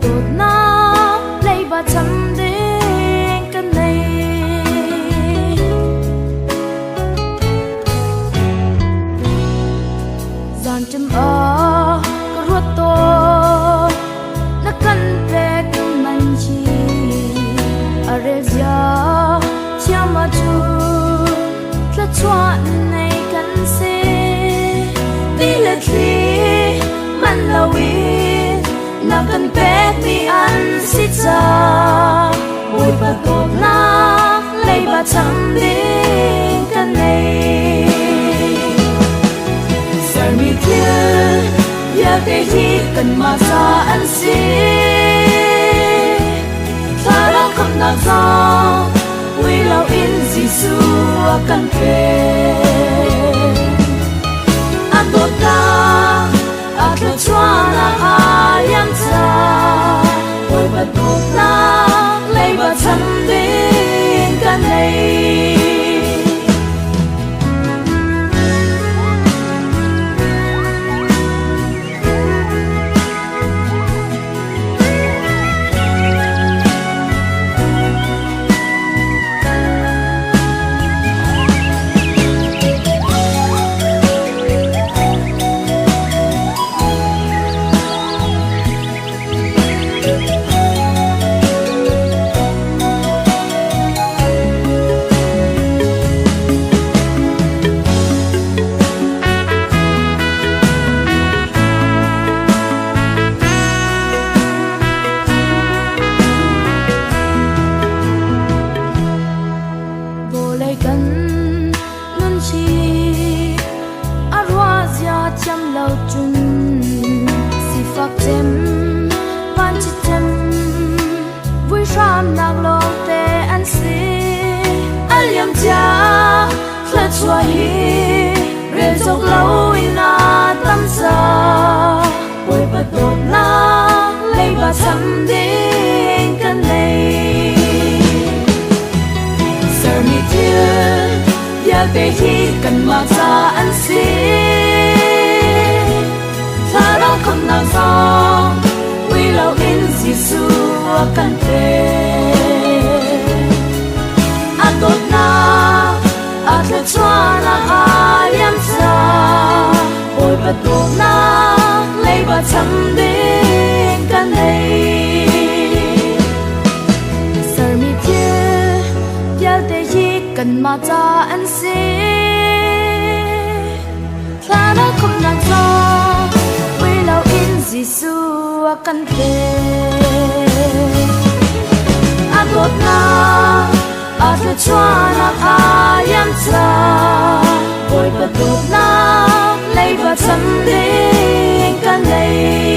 tốt na lấy ba chấm đến cái này giàn chấm có ruột to nó cần về cái mình chi ở đây giờ chia mà chú là chọn này cần xe đi là gì mình là vì nó cần bé thì ăn xịt ra ôi bà tốt na lấy bà chăm đến cái này giờ mi kia giờ cái gì cần mà ra ăn xí ta đã không nào ra vì lâu in Giêsu cần về ăn tốt ta ăn tốt cho na yam cha ôi bà tốt na lấy bà chăm đến cái này cần nên chi arwa zia chăm lâu chun si phak tem van chi tem vui ram nak lo te an si aliam cha thla chua hi re jok lo ina tam sa oi ba tot na lei ba sam ding kan nei giờ về khi cần mà ra ăn xí ta đâu không nào do vì lâu in Giêsu cần về ăn tốt na ăn thật cho na yam cha ôi bà tốt na lấy bà chăm đến cái này cần mà ta ăn xí ta đã không nản do vì lâu in Giêsu cần về ăn tốt na ăn thật cho na yam cha ôi bà tốt na lấy bà chăm đến cái này